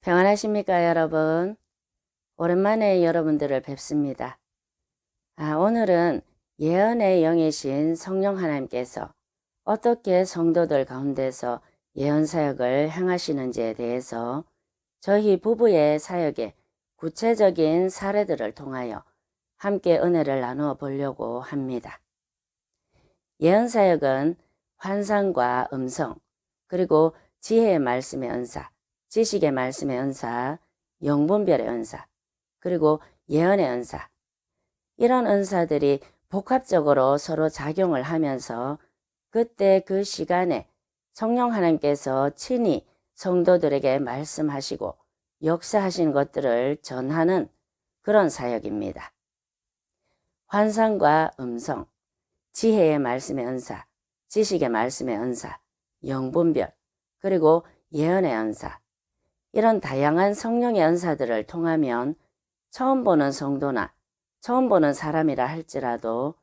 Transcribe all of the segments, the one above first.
평안하십니까, 여러분? 오랜만에 여러분들을 뵙습니다. 오늘은 예언의 영이신 성령 하나님께서 어떻게 성도들 가운데서 예언 사역을 행하시는지에 대해서 저희 부부의 사역의 구체적인 사례들을 통하여 함께 은혜를 나누어 보려고 합니다. 예언 사역은 환상과 음성, 그리고 지혜의 말씀의 은사, 지식의 말씀의 은사, 영분별의 은사, 그리고 예언의 은사, 이런 은사들이 복합적으로 서로 작용을 하면서 그때 그 시간에 성령 하나님께서 친히 성도들에게 말씀하시고 역사하신 것들을 전하는 그런 사역입니다. 환상과 음성, 지혜의 말씀의 은사, 지식의 말씀의 은사, 영분별, 그리고 예언의 은사, 이런 다양한 성령의 은사들을 통하면 처음 보는 성도나 처음 보는 사람이라 할지라도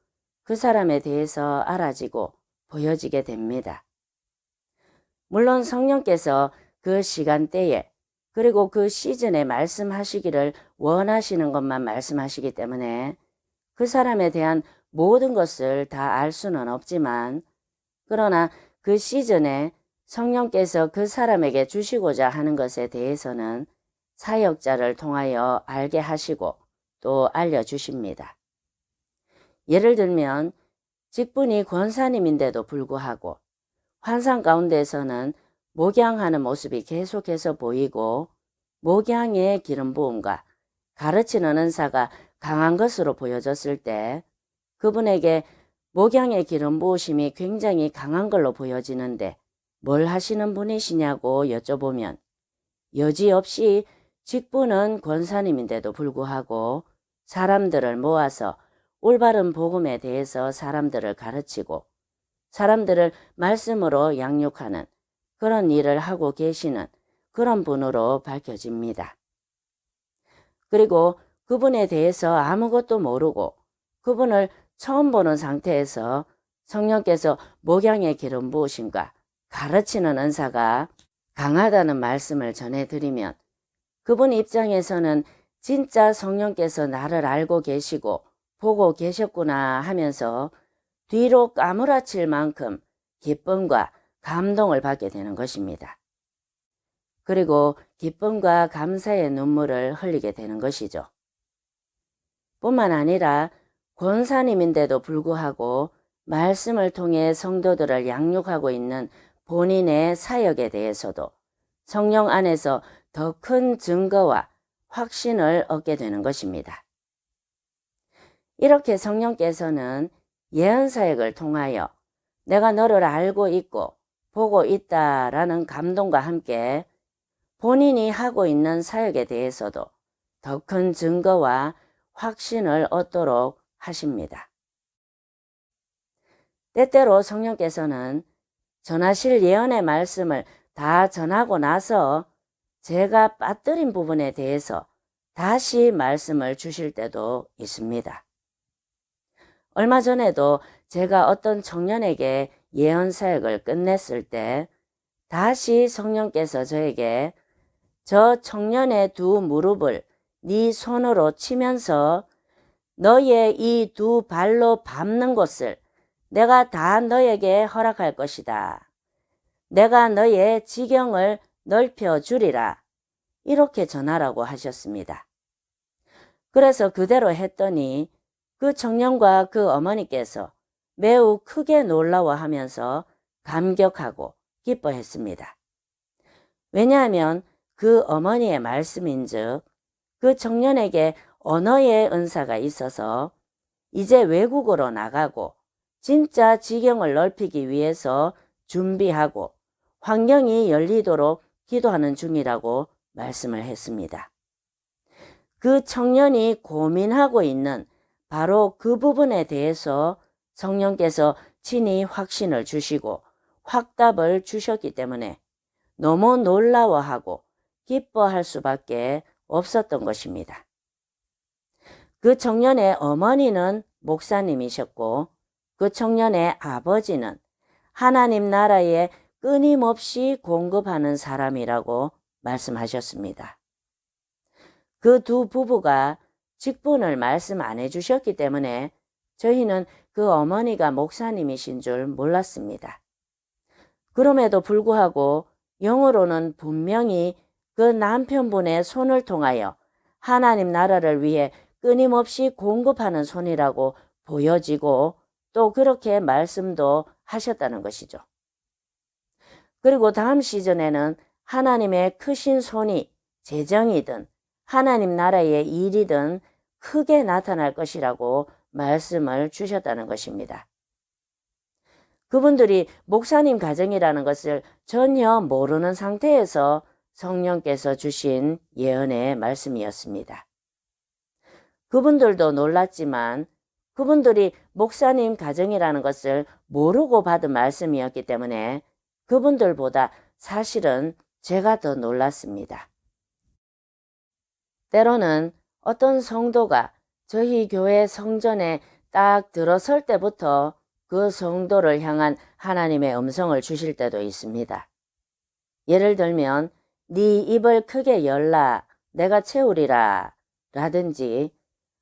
그 사람에 대해서 알아지고 보여지게 됩니다. 물론 성령께서 그 시간대에 그리고 그 시즌에 말씀하시기를 원하시는 것만 말씀하시기 때문에 그 사람에 대한 모든 것을 다 알 수는 없지만, 그러나 그 시즌에 성령께서 그 사람에게 주시고자 하는 것에 대해서는 사역자를 통하여 알게 하시고 또 알려주십니다. 예를 들면 직분이 권사님인데도 불구하고 환상 가운데서는 목양하는 모습이 계속해서 보이고 목양의 기름 부음과 가르치는 은사가 강한 것으로 보여졌을 때 그분에게 목양의 기름 부으심이 굉장히 강한 걸로 보여지는데 뭘 하시는 분이시냐고 여쭤보면 여지없이 직분은 권사님인데도 불구하고 사람들을 모아서 올바른 복음에 대해서 사람들을 가르치고 사람들을 말씀으로 양육하는 그런 일을 하고 계시는 그런 분으로 밝혀집니다. 그리고 그분에 대해서 아무것도 모르고 그분을 처음 보는 상태에서 성령께서 목양의 기름 부으심과 가르치는 은사가 강하다는 말씀을 전해드리면 그분 입장에서는 진짜 성령께서 나를 알고 계시고 보고 계셨구나 하면서 뒤로 까무라칠 만큼 기쁨과 감동을 받게 되는 것입니다. 그리고 기쁨과 감사의 눈물을 흘리게 되는 것이죠. 뿐만 아니라 권사님인데도 불구하고 말씀을 통해 성도들을 양육하고 있는 본인의 사역에 대해서도 성령 안에서 더 큰 증거와 확신을 얻게 되는 것입니다. 이렇게 성령께서는 예언 사역을 통하여 내가 너를 알고 있고 보고 있다라는 감동과 함께 본인이 하고 있는 사역에 대해서도 더 큰 증거와 확신을 얻도록 하십니다. 때때로 성령께서는 전하실 예언의 말씀을 다 전하고 나서 제가 빠뜨린 부분에 대해서 다시 말씀을 주실 때도 있습니다. 얼마 전에도 제가 어떤 청년에게 예언 사역을 끝냈을 때 다시 성령께서 저에게 저 청년의 두 무릎을 네 손으로 치면서 너의 이 두 발로 밟는 곳을 내가 다 너에게 허락할 것이다. 내가 너의 지경을 넓혀 주리라. 이렇게 전하라고 하셨습니다. 그래서 그대로 했더니 그 청년과 그 어머니께서 매우 크게 놀라워하면서 감격하고 기뻐했습니다. 왜냐하면 그 어머니의 말씀인즉 그 청년에게 언어의 은사가 있어서 이제 외국으로 나가고 진짜 지경을 넓히기 위해서 준비하고 환경이 열리도록 기도하는 중이라고 말씀을 했습니다. 그 청년이 고민하고 있는 바로 그 부분에 대해서 성령께서 친히 확신을 주시고 확답을 주셨기 때문에 너무 놀라워하고 기뻐할 수밖에 없었던 것입니다. 그 청년의 어머니는 목사님이셨고 그 청년의 아버지는 하나님 나라에 끊임없이 공급하는 사람이라고 말씀하셨습니다. 그 두 부부가 직분을 말씀 안 해주셨기 때문에 저희는 그 어머니가 목사님이신 줄 몰랐습니다. 그럼에도 불구하고 영어로는 분명히 그 남편분의 손을 통하여 하나님 나라를 위해 끊임없이 공급하는 손이라고 보여지고 또 그렇게 말씀도 하셨다는 것이죠. 그리고 다음 시즌에는 하나님의 크신 손이 재정이든 하나님 나라의 일이든 크게 나타날 것이라고 말씀을 주셨다는 것입니다. 그분들이 목사님 가정이라는 것을 전혀 모르는 상태에서 성령께서 주신 예언의 말씀이었습니다. 그분들도 놀랐지만 그분들이 목사님 가정이라는 것을 모르고 받은 말씀이었기 때문에 그분들보다 사실은 제가 더 놀랐습니다. 때로는 어떤 성도가 저희 교회 성전에 딱 들어설 때부터 그 성도를 향한 하나님의 음성을 주실 때도 있습니다. 예를 들면 네 입을 크게 열라 내가 채우리라 라든지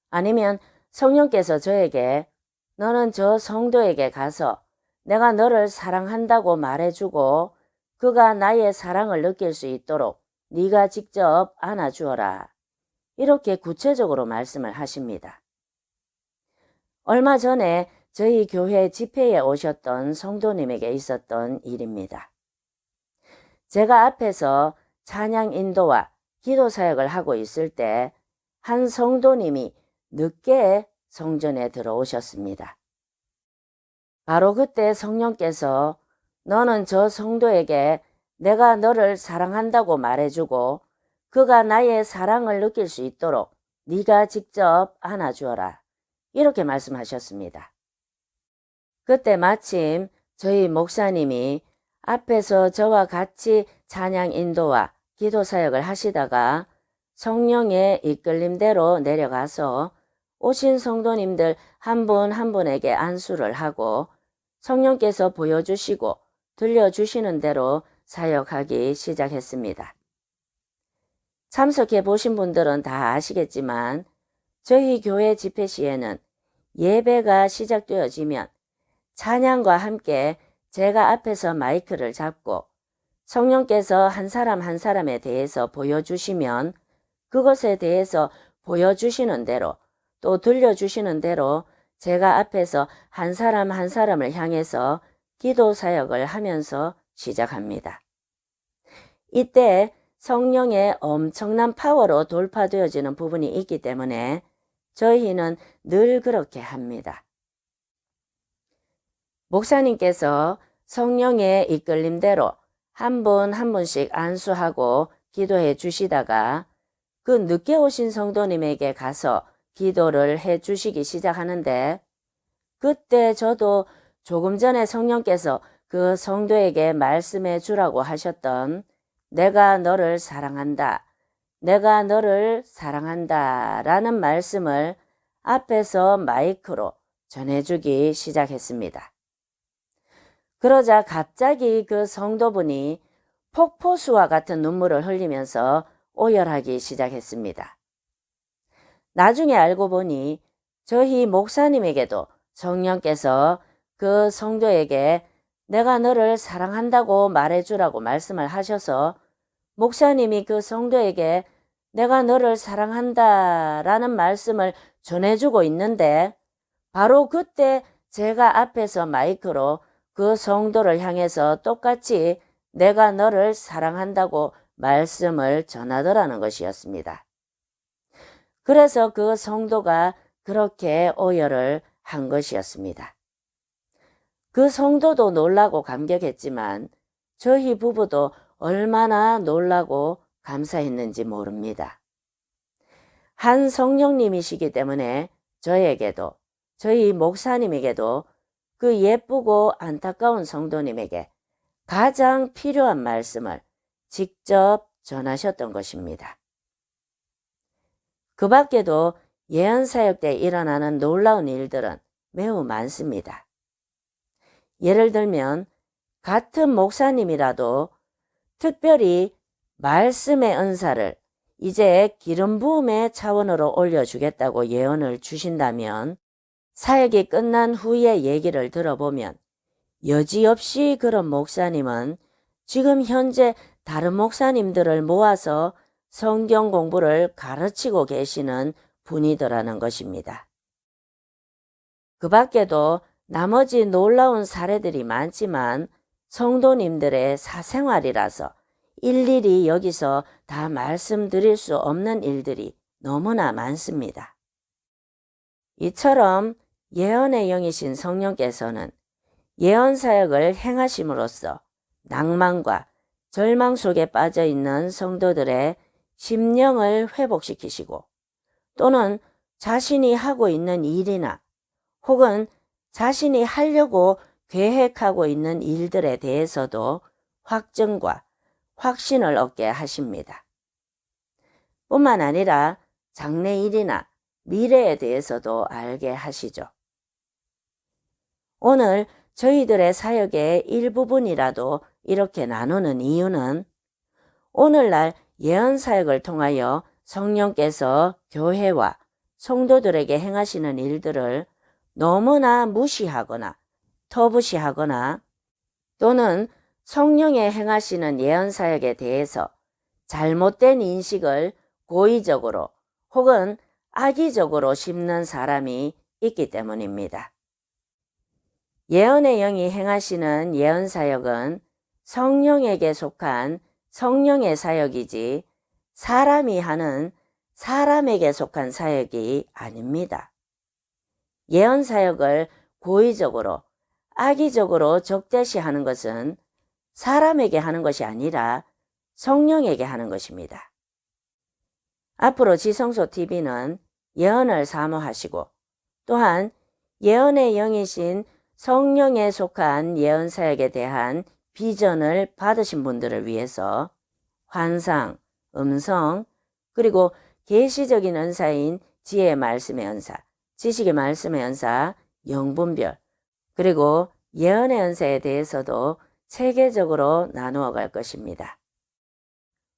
아니면 성령께서 저에게 너는 저 성도에게 가서 내가 너를 사랑한다고 말해주고 그가 나의 사랑을 느낄 수 있도록 네가 직접 안아주어라. 이렇게 구체적으로 말씀을 하십니다. 얼마 전에 저희 교회 집회에 오셨던 성도님에게 있었던 일입니다. 제가 앞에서 찬양 인도와 기도 사역을 하고 있을 때 한 성도님이 늦게 성전에 들어오셨습니다. 바로 그때 성령께서 너는 저 성도에게 내가 너를 사랑한다고 말해주고 그가 나의 사랑을 느낄 수 있도록 네가 직접 안아주어라. 이렇게 말씀하셨습니다. 그때 마침 저희 목사님이 앞에서 저와 같이 찬양 인도와 기도 사역을 하시다가 성령의 이끌림대로 내려가서 오신 성도님들 한 분 한 분에게 안수를 하고 성령께서 보여주시고 들려주시는 대로 사역하기 시작했습니다. 참석해 보신 분들은 다 아시겠지만 저희 교회 집회 시에는 예배가 시작되어지면 찬양과 함께 제가 앞에서 마이크를 잡고 성령께서 한 사람 한 사람에 대해서 보여주시면 그것에 대해서 보여주시는 대로 또 들려주시는 대로 제가 앞에서 한 사람 한 사람을 향해서 기도 사역을 하면서 시작합니다. 이때 성령의 엄청난 파워로 돌파되어지는 부분이 있기 때문에 저희는 늘 그렇게 합니다. 목사님께서 성령의 이끌림대로 한 분 한 분씩 안수하고 기도해 주시다가 그 늦게 오신 성도님에게 가서 기도를 해 주시기 시작하는데 그때 저도 조금 전에 성령께서 그 성도에게 말씀해 주라고 하셨던 내가 너를 사랑한다. 내가 너를 사랑한다 라는 말씀을 앞에서 마이크로 전해주기 시작했습니다. 그러자 갑자기 그 성도분이 폭포수와 같은 눈물을 흘리면서 오열하기 시작했습니다. 나중에 알고 보니 저희 목사님에게도 성령께서 그 성도에게 내가 너를 사랑한다고 말해주라고 말씀을 하셔서 목사님이 그 성도에게 내가 너를 사랑한다 라는 말씀을 전해주고 있는데 바로 그때 제가 앞에서 마이크로 그 성도를 향해서 똑같이 내가 너를 사랑한다고 말씀을 전하더라는 것이었습니다. 그래서 그 성도가 그렇게 오열을 한 것이었습니다. 그 성도도 놀라고 감격했지만 저희 부부도 얼마나 놀라고 감사했는지 모릅니다. 한 성령님이시기 때문에 저에게도 저희 목사님에게도 그 예쁘고 안타까운 성도님에게 가장 필요한 말씀을 직접 전하셨던 것입니다. 그 밖에도 예언사역 때 일어나는 놀라운 일들은 매우 많습니다. 예를 들면 같은 목사님이라도 특별히 말씀의 은사를 이제 기름 부음의 차원으로 올려주겠다고 예언을 주신다면 사역이 끝난 후의 얘기를 들어보면 여지없이 그런 목사님은 지금 현재 다른 목사님들을 모아서 성경 공부를 가르치고 계시는 분이더라는 것입니다. 그 밖에도 나머지 놀라운 사례들이 많지만 성도님들의 사생활이라서 일일이 여기서 다 말씀드릴 수 없는 일들이 너무나 많습니다. 이처럼 예언의 영이신 성령께서는 예언 사역을 행하심으로써 낭만과 절망 속에 빠져 있는 성도들의 심령을 회복시키시고 또는 자신이 하고 있는 일이나 혹은 자신이 하려고 계획하고 있는 일들에 대해서도 확증과 확신을 얻게 하십니다. 뿐만 아니라 장래일이나 미래에 대해서도 알게 하시죠. 오늘 저희들의 사역의 일부분이라도 이렇게 나누는 이유는 오늘날 예언 사역을 통하여 성령께서 교회와 성도들에게 행하시는 일들을 너무나 무시하거나 터부시하거나 또는 성령의 행하시는 예언 사역에 대해서 잘못된 인식을 고의적으로 혹은 악의적으로 심는 사람이 있기 때문입니다. 예언의 영이 행하시는 예언 사역은 성령에게 속한 성령의 사역이지 사람이 하는 사람에게 속한 사역이 아닙니다. 예언 사역을 고의적으로 악의적으로 적대시하는 것은 사람에게 하는 것이 아니라 성령에게 하는 것입니다. 앞으로 지성소TV는 예언을 사모하시고 또한 예언의 영이신 성령에 속한 예언 사역에 대한 비전을 받으신 분들을 위해서 환상, 음성, 그리고 계시적인 은사인 지혜의 말씀의 은사, 지식의 말씀의 은사, 영분별, 그리고 예언의 은사에 대해서도 체계적으로 나누어 갈 것입니다.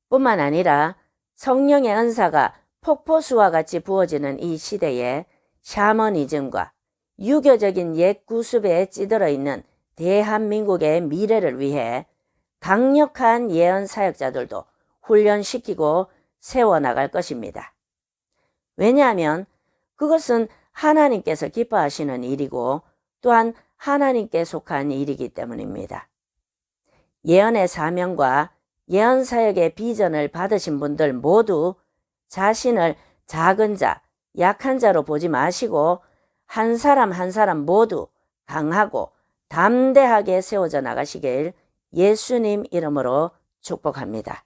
뿐만 아니라 성령의 은사가 폭포수와 같이 부어지는 이 시대에 샤머니즘과 유교적인 옛 구습에 찌들어 있는 대한민국의 미래를 위해 강력한 예언 사역자들도 훈련시키고 세워나갈 것입니다. 왜냐하면 그것은 하나님께서 기뻐하시는 일이고 또한 하나님께 속한 일이기 때문입니다. 예언의 사명과 예언 사역의 비전을 받으신 분들 모두 자신을 작은 자, 약한 자로 보지 마시고 한 사람 한 사람 모두 강하고 담대하게 세워져 나가시길 예수님 이름으로 축복합니다.